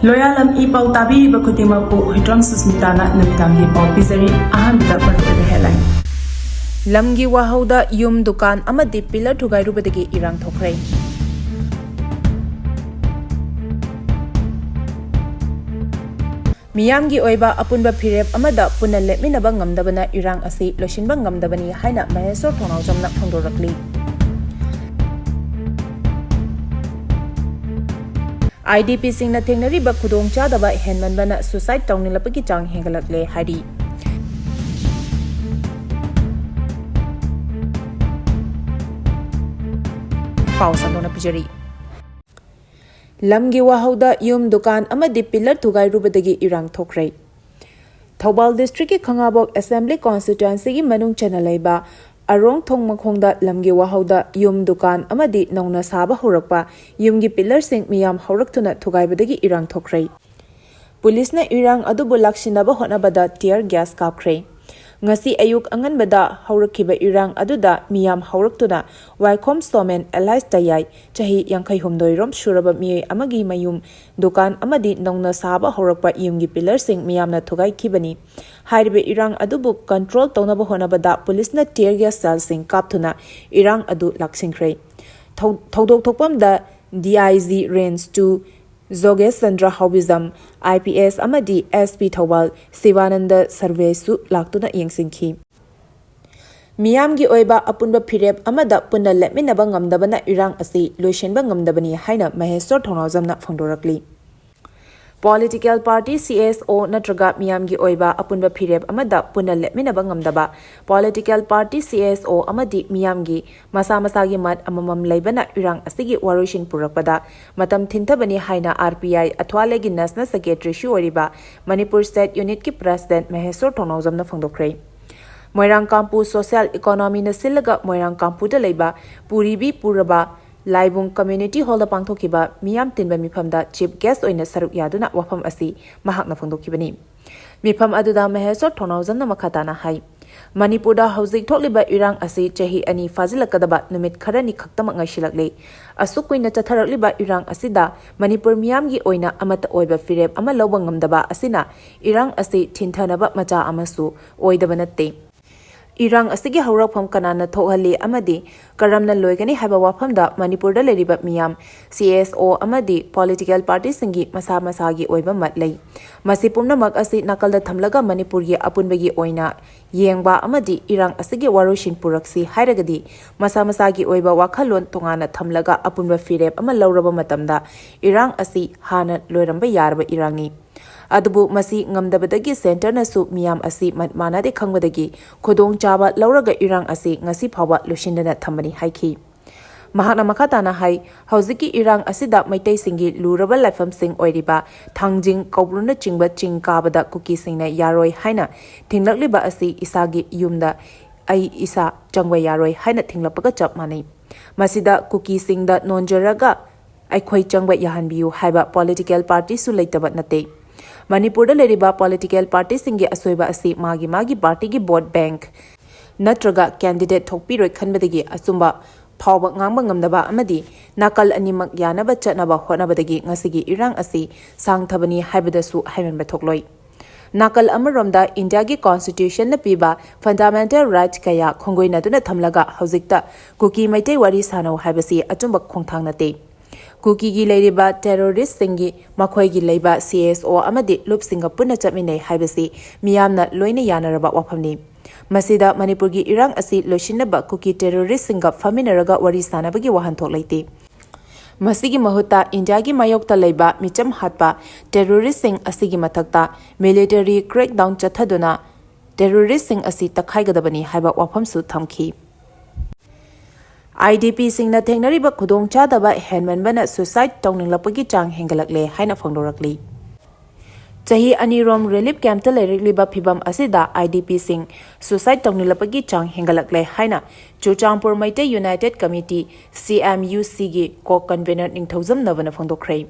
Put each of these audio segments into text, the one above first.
Loyalam E-PAO tabi bakutima po hitrang susmitana namitangi pau pizari ahan da maru headline. Lamgi Wahouda yum dukan amadi pillar Thugairubadagi Erang Thoklahkhre. Miyamgi oiba apunba phirep amada punna lepminaba ngamdabana Erang asi losinba ngamdabani haina mahesor thonaujamna phangdorakli. IDP singna thengnariba khudongchadaba henmanbana suicide tawnilapagi chang hengalakle hari. Pausandona pijari. Lamgi Wahouda yum dukan amadi pillar Thugairubadagi Erang Thoklahkhre. Thoubal district ki Khangabok assembly constituency ki manung chanalaiba Arong Thongmakhongda Lamgi Wahouda yum dukan amadi nauna saba horakpa yumgi pillar sing miyam horaktuna Thugairubadagi Erang Thoklahkhre. Police na Erang adubu laksinaba hotnabada tear gas kapkhre. Ngasi ayuk anganbada haurakhiba Erang aduda miyam hauraktuna Waikhom Stomen Allies Tayai chahi yankhai humdoirom shuraba miyai amagi mayum dukan amadi nauna saba horakpa yumgi pillar sing miyamna thugai khibani. Hairibe Erang adubu control tawnaba honabada police na tear gas cell sing kapthuna Erang adu laksingkhre. Thodok thokpamda DIG range 2 Zoge Sandra Haubizam, IPS Amadi SP Thoubal, Sivananda Sarvesu Laktuna Yengsingki. Miyamgi oiba apunba phirep amada punna lepminaba ngamdabana Erang asi loisenba ngamdabani haina mahesor thonaujamna phangdorakli. Political party CSO natraga miyamgi oiba apunba phirep amada punna lepminaba ngamdaba political party CSO amadi miyamgi masa masagi mat amamam leibana Erang asigi waroishin purakpada matam thintabani haina RPI athwalegi national secretary shuoriba Manipur state unit ki president mahesor thonaujamna phangdokhre. Moirang Kampu social economy na silaga Moirang Kampu da leiba puribi puraba Laibung community hall da pangthokiba miyam tinba mifamda chief guest oina saruk yaduna wafam asi mahakna phangdokhibani. Mifam aduda mahesor thonaujamna makhatana hai. Manipurda hauzik thokliba Erang asi chahi ani fazilakadaba numit kharani khaktama ngaishilakle. Asukuina chatharakliba Erang asida Manipur miyamgi oina amata oiba firep ama lawba ngamdaba asina Erang asi thinthanaba macha amasu oidaba natte. Erang asigi haurakpham kanana thokhali amadi karamna loigani haiba wafamda Manipurda leriba miyam CSO amadi political party singi masa masagi oiba matlei masi pumnamak asi nakalda thamlaga Manipurgi apunbagi oina yengba amadi Erang asigi waroshin puraksi hairagadi masa masagi oiba wakhalon tongana thamlaga apunba firep ama lauraba matamda Erang asi hana loiramba yarba Erangni adubu masi ngamdabadagi center nasu miyam asi manade khangbadagi khodong chaba lauraga Erang asi ngasi phawa loshindana thamani haiki mahana makhatana hai hauziki Erang asida maitai singi luraba laifam sing oiriba thangjing kaubruna chingba chingkabada kuki singna yaroi haina thinglakliba asi isagi yumda ai isa changwa yaroi haina thinglapaga chap mani masida kuki singda nonjaraga aikhoi changba yahanbiu haiba political party su leitaba nate Manipurda leriba political party singi asoiba asi magi party gi vote bank natraga candidate thokpiroi khanbadagi asumba phawba ngangba ngamdaba amadi nakal animak yanaba chatnaba honabadagi ngasigi Erang asi sangthabani haibadasu haimanba thokloi nakal amaromda India gi constitution na piba fundamental right kaya khongoina duna thamlaga haujikta kuki maitai wari sanau haibasi achumba khongthang nate Kuki gi leiriba terrorist singi makhoi gi leiba CSO amadi lup singa punna chapminai haibasi miyamna loina yanaraba wafamni masida Manipur gi Erang asi loishinaba kuki terrorist singa faminaraga wari sanabagi wahanthok leite masigi mahuta India gi mayokta leiba micham hatpa terrorist sing asigi mathakta military crackdown chathaduna terrorist sing asi takhaigadabani haiba wafamsu thamki IDP singna thengnariba khudongchadaba henmanbana suicide tawninglappagi chang hengalakle haina phangdorakli. Chahi anirom relief camp ta leirikliba phibam asida IDP sing suicide tawninglappagi chang hengalakle haina Chuchangpur Maitai United Committee CMUC gi co-convener ningthaujam navana phangdokhre.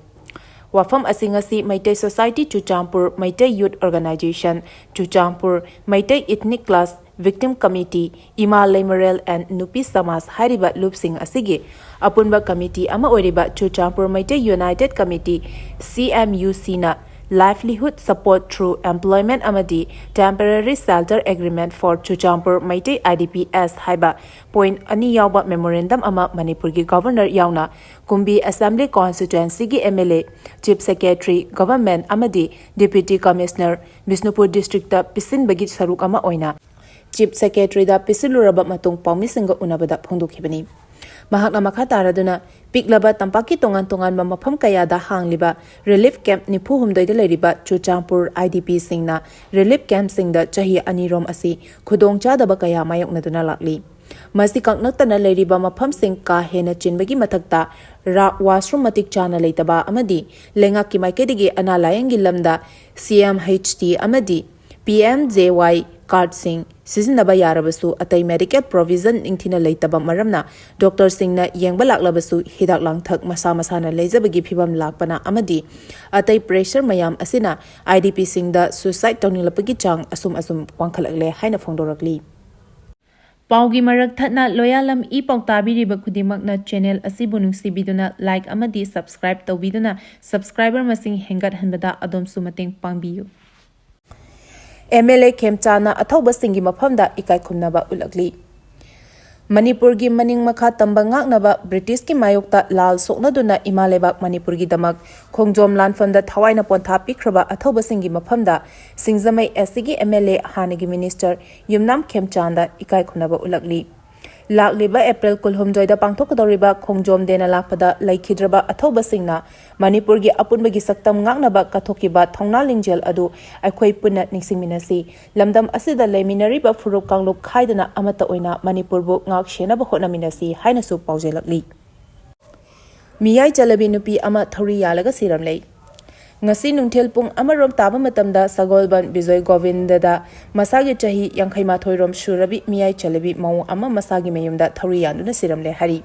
Wafam asingasi Maitai Society Chuchampur Maitai Youth Organization, Chuchampur Maitai Ethnic Class Victim Committee, Ima Leire and Nupi Samas Hariba Loopsing Asigi, Apunba Committee Ama Oriba Chuchampur Maitai United Committee, CMUC na Livelihood Support Through Employment Amadi Temporary Shelter Agreement for Chuchampur Maitai IDPS Haiba Point Ani Yauba Memorandum Ama Manipuri Governor Yauna Kumbi Assembly Constituency gi MLA Chief Secretary Government Amadi Deputy Commissioner Bisnupur District Pisin Bagi Saruk Ama Oina Chief Secretary da Pisiluraba Matung Paumisinga Unabada Phongdokhibani Mahakna makha taraduna piklaba tampaki tongan mafam kayada hangliba relief camp nipu humdoi da leiriba Chuchampur IDP singna relief camp singda chahi anirom asi khudong chadaba kaya mayoknaduna lakli masi kaknaktana leiriba mafam sing ka hena chinbagi mathakta washroom matik chana leitaba amadi lenga ki maikedigi analayangi lamda CMHT amadi PMJY card sing Sizinaba Yarabasu atai medical provision ingthina leitaba maramna Dr. Singna yengba laklabasu hidak langthak masa masana leizabagi phibam lakpana amadi atai pressure mayam asina IDP singda suicide tawninglapagi chang asum wangkhalagle haina phongdorakli Paugi marak thatna Loyalam E-PAO tabiriba khudimakna channel asibu nungsibiduna like amadi subscribe tawbiduna subscriber masing hengat hanbada adom sumateng pangbiyu MLA Kemchana Athoba Singi Maphamda Ikai Khumnaba Ulakli Manipur gi maning makha tamba ngaknaba British ki mayokta lal soknaduna Imalebak Manipur gi damak khongjom lanfamda thawaina pontha pikhraba Athoba Singi Maphamda Singzamai SCG MLA Hanigi Minister Yumnam Kemchanda Ikai Khumnaba Ulakli Lakliba April Kulhumjoida Pangthokadoriba Khongjom Dena Lakpada Laikhidraba Athoba Singna Manipur gi apunbagi saktam ngaknaba kathokiba thongna lingjel adu aikhoi punna ningsingminasi lamdam asida leminariba furuk kanglup khaidana amata oina Manipur bu ngak shenaba honaminasi hainasu paujelakli Miyai Jalabi nupi ama thori yalaga siramlei Ngasi nungthel pung amarom taba matamda Sagolban Bijoy Govindada masagi chahi yangkhaima thoirom shurabi miyai chalabi mau ama masagi mayumda thori yanduna siramle hari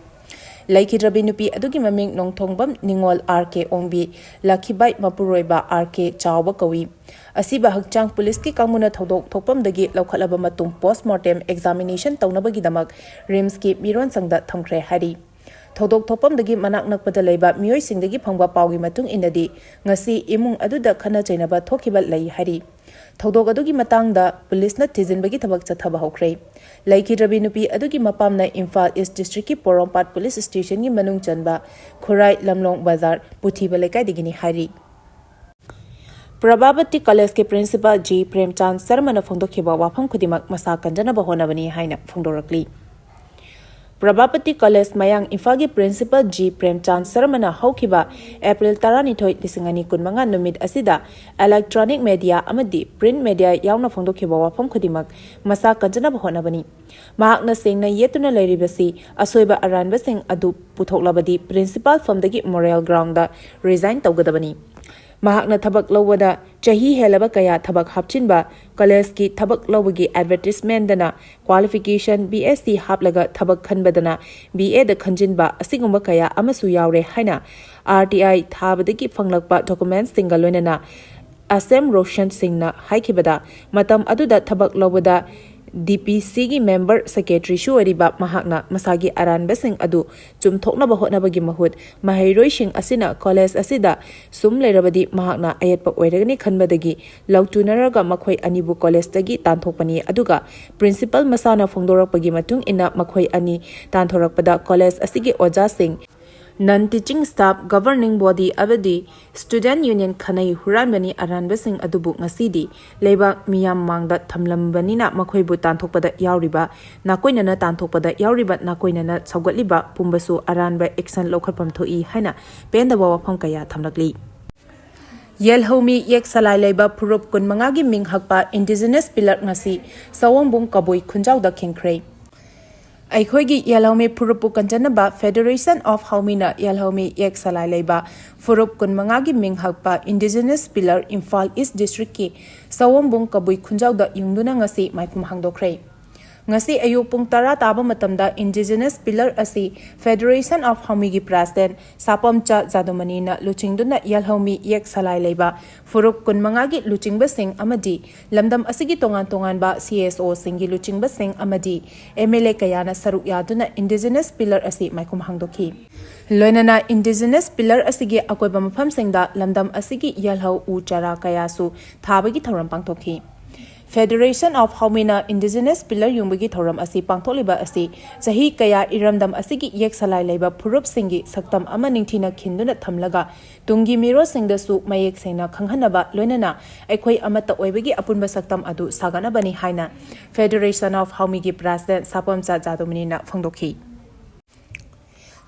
Laikhidrabi nupi adugi maming nongthongbam Ningol RK Ongbi Lakhibai Mapuroiba RK Chawba kawi Asiba Hakchang Police ki kangmuna thodok thokpamdagi laukhalaba matung postmortem examination tawnabagi damak RIMS ki miron sangda thamkhre hari Thodok thopamdagi manak nakpada leiba miyoi singdagi phangba paugi matung inadi ngasi imung aduda khana chainaba thokhiba lei hari Thodok adugi matangda police na tijinbagi thabak chathaba hokre Laikhidrabi nupi adugi mapamna Imphal East District ki Porompat Police Station gi manung chanba Khurai Lamlong Bazar Puthiba lekai digini hari Prabhabati College ke principal G Premchand Sarmana phongdokhiba wafam khudimak masa kanjana bahonabani haina phongdorakli Prabhabati College Mayang Infagi Principal G Premchand Sarmana Haukiba April 12 lisingani kunmanga numit asida electronic media amadi print media yauna phongdokhiba wafam khudimak masa kanjana bahonabani mahakna sengna yetuna leiribasi asoiba aranba seng adu puthoklabadi principal famdagi moral ground da resign tawgadabani Mahakna thabak lawada chahi helaba kaya thabak hapchinba college ki thabak lawagi advertisement dana qualification BSc haplaga thabak khanbadana BA da khanjinba asigumba kaya amasu yaure haina RTI thabadagi phanglakpa documents singa loinana Asem Roshan Singna haikibada matam aduda thabak lawada DPC gi member secretary shuariba mahakna masagi aranba sing adu chumthokna bahotnabagi mahut mahairoi sing asina college asida sum leirabadi mahakna ayatpa oiragani khanbadagi lautunaraga makhoi anibu college tagi tanthokpani aduga principal masana phongdorakpagi matung ina makhoi ani tanthorakpada college asigi oja sing non-teaching staff governing body abadi student union khanai huranbani aranbasing adubu ngasidi leibak miyam mangda thamlambanina makhoibu tanthokpada yauriba nakoinana tanthokpada yauriba nakoinana chawgatliba pumbasu aranba action lokhatpam thoi haina pendaba wafam kaya thamlakli Yelhomi yek salai leiba purup kun mangagi minghakpa indigenous pillar ngasi sawombung kaboi khunjau da khengkhrei Aikhoigi Yelhomi Purupu Kanjanaba Federation of Haumina Yelhomi Yek Salai Leiba Furup Kun Mangagi Minghakpa Indigenous Pillar Imphal East District ki Sawombung Kabui Khunjau da Yungduna ngasi Maikum Hangdokhrei ngasi ayuk pung tara taba matamda indigenous pillar asi Federation of Haumi gi president Sapamcha Jadomani na luchingduna yalhomi yek salai leiba furuk kunmanga gi luchingba sing amadi lamdam asigi tongan ba CSO singi luchingba sing amadi MLA kayana saruk yaduna indigenous pillar asi maikum hangdoki loinana indigenous pillar asigi akoiba mafam singda lamdam asigi yalhau u chara kayasu thabagi thoram pangtokhi Federation of Haumina Indigenous Pillar Yumbagi Thoram asi pangtholiba asi sahi kaya iramdam asigi yek salai leiba phurup singi saktam ama ningthina khinduna thamlaga tungi miro singda su mayek sena khanghanaba loinana aikhoi amata oibagi apunba saktam adu sagana bani haina Federation of Haumigi President Sapamcha Jadomani na phangdokhi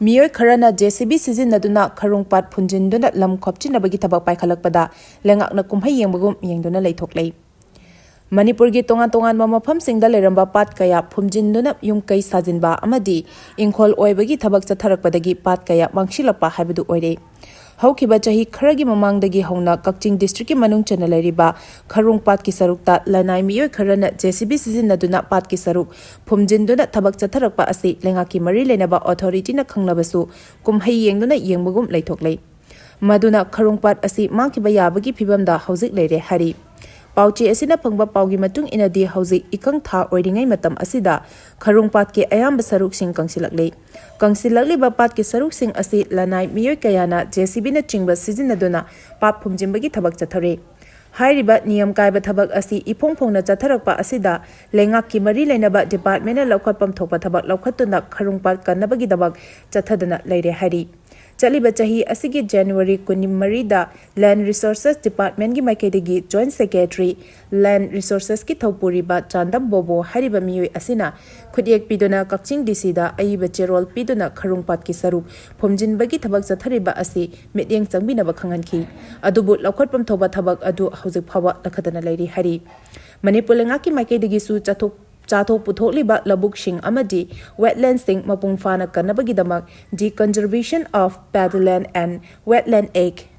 Miyoy kharana JCB sizinaduna kharungpat phunjinduna lam khopchinabagi thabak paikhalakpada lengakna kumhai yengbagum yengduna leithoklei Manipuri gi tongan mafam singda leramba pat kaya phumjinduna yum kai sajinba amadi ingkhol oibagi thabak chatharakpadagi pat kaya mangshilapa haibadu oire haukiba chahi kharagi mamangdagi hauna Kakching district ki manung chana leriba kharung pat ki sarukta lanai miyoy kharana JCB sizinaduna pat ki saruk phumjinduna thabak chatharakpa asi lenga ki mari lenaba authority na khangnabasu kumhai yengduna yengbagum leithoklei maduna kharung pat asi mangkiba yabagi phibamda haujik leire hari Pauchi asina phangba paugi matung inadi hauzik ikang tha oiringai matam asida kharungpat ke ayamba saruk sing kangsilakli ba pat ke saruk sing asi lanai miyoy kayana JCB na chingba sizinaduna pat phumjimbagi thabak chathare hairiba niyam kaiba thabak asi iphongphongna chatharakpa asida lengak ki mari leinaba department na laukhatpam thokpa thabak laukhatuna kharungpat kannabagi dabak chathadana leire hari Chaliba chahi asigi January 23 da Land Resources Department gi maikaidagi Joint Secretary Land Resources ki thopuri ba Chandam Bobo hariba miyoi asina khudiyek pidona Kakching DC da aiba cherol pidona kharungpat ki sarup phomjinbagi thabak chathariba asi mityeng changbina ba khanganki adubu laukhatpam thoba thabak adu hojik phawa lakhatana leiri hari Manipur lenga ki maikaidagi su Chathok putholiba labuk sing amadi wetland sing mapung fana kanabagi damak the Conservation of Padland and Wetland Act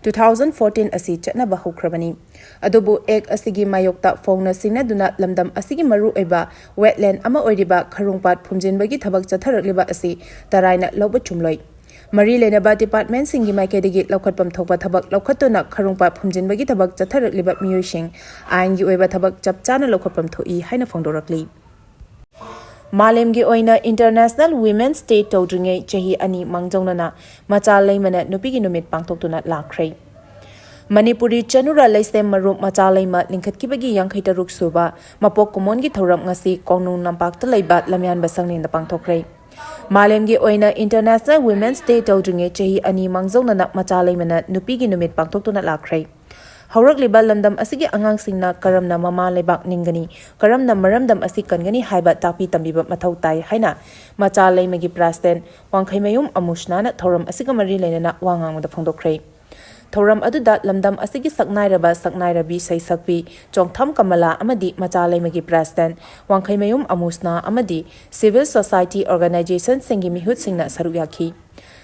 2014 asi chatna ba hokrabani adubu ek asigi mayokta phongna sinaduna lamdam asigi maru eba wetland ama oiriba kharungpat phumjinbagi thabak chatharakliba asi taraina loba chumloi Mari lenaba department singi maikaidagi laukhatpam thokpa thabak laukhatuna kharungpa phumjinbagi thabak chatharakliba miyoy sing aingi oiba thabak chapchana laukhatpam thoi haina phongdorakli Malemgi oina International Women's Day tawdringai chahi ani mangjawnana macha leimana nupigi numit pangthoktuna lakhre Manipuri chanura leisem marum macha leima lingkhatkibagi 53 suba mapok kumongi thoram ngasi kongnung nampakta leiba lamyan basangnin da pangthokre Malemgi oina International Women's Day tawdringe chahi ani mangjawnana macha leimana nupigi numit pangthoktuna lakhre Haurakliba lamdam asigi angangsingna karamna mama leibak ningani karamna maramdam asi kangani haiba tapi tambiba mathau tai haina macha leimagi president wangkhaimayum amushna thoram asiga mari leinana wangangda phongdokre Thoram aduda lamdam asigi saknairabi saisakpi chongtham kamala amadi macha leimagi president wangkhaimayum amusna amadi civil society organization singi mihut singna saruyakhi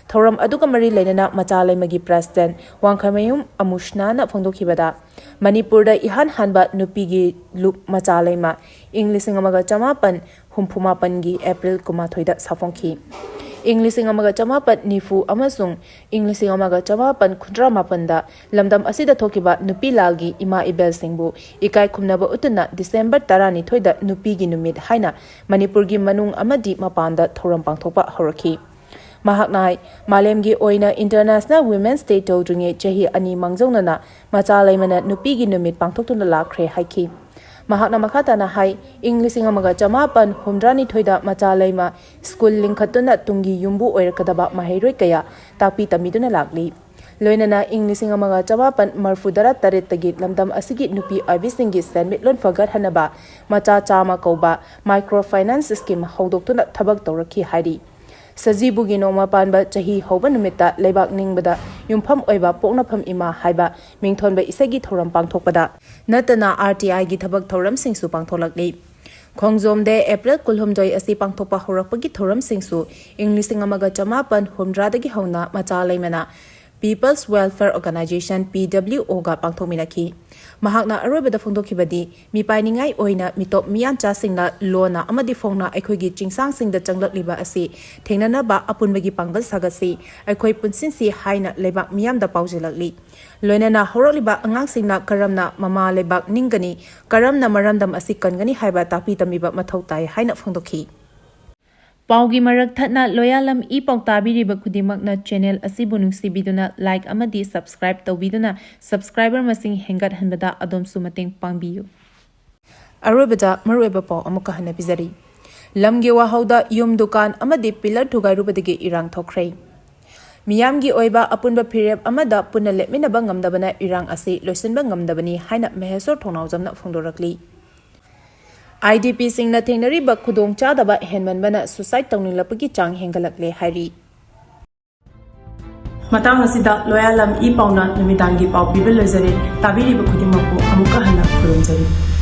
Thoram aduga mari leinana macha leimagi president wangkhaimayum amushna na phongdokhibada Manipurda ihan hanba nupigi lup macha leima Englishing amaga chamapan humphuma gi April kumathoida safongki Englishing amaga chamapat nifu amasung Englishing amaga chamapan khundra mapanda lamdam asida thokiba nupi lalgi ima ibel singbu ikai khumnaba utuna December 12 thoida nupi gi numit haina Manipur gi manung amadi mapanda thoram pangthokpa horakhi Mahaknai Malemgi oina International Women's Day tawdringe chahi ani mangjawnana macha leimana nupi gi numit pangthoktuna lakhre haiki Mahakna makhatana hai Englishing amaga chamapan humdrani thoida macha leima school lingkhatuna tungi yumbu oirakadaba mahairoi kaya takpi tamiduna lakli loinana Englishing amaga chamapan marfudara taret tagi lamdam asigi nupi abisingi senmit lon fagat hanaba macha chama kauba microfinance scheme haudoktuna thabak tawrakhi hari Sajibugi noma panba chahi hoba numita leibak ningbada yumpham oiba poknapham ima haiba mingthonba isagi thoram pangthokpada natana RTI gi thabak thoram singsu pangtholakli Khongjomde April kulhumjoi asi pangthokpa horakpagi thoram singsu Englishing amaga chamapan humdradagi hauna macha leimana People's Welfare Organization (PWO) ga pangthokminaki. Mahakna aroibada phongdokhibadi mipainingai oina mitop miyancha singna lona amadi phongna aikhoigi chingsang singda changlakliba asi thengnanaba apunbagi pangbal sagasi aikhoi punsinsi haina lebak miyamda paujelakli. Loinana horoliba angang singna karamna mama lebak ningani karamna marandam asi kangani haiba takpi tamiba mathautai haina phongdokhi. Paugi marak thatna Loyalam E-PAO tabiriba khudimakna channel asibu nungsibiduna like amadi subscribe tawbiduna subscriber masing hengat hanbada adomsu mateng pangbiyu. Arobada marueba pau amuka hana bizari. Lamgi Wahouda yum dukan amadi pillar Thugairubadagi Erang Thoklahkhre. Miyamgi oiba apunba phirep amada punna lepminaba ngamdabana Erang asi loisinba ngamdabani haina mehesor thongnawjamna phongdorakli. IDP singna thengnariba khudong chadaba henmanbana suicide tawninglapagi chang hengalakle hairi. Matang asida Loyalam E-PAO na namidangi pau pibil lezari tabiriba khudimakpu amuka hana khurumjari.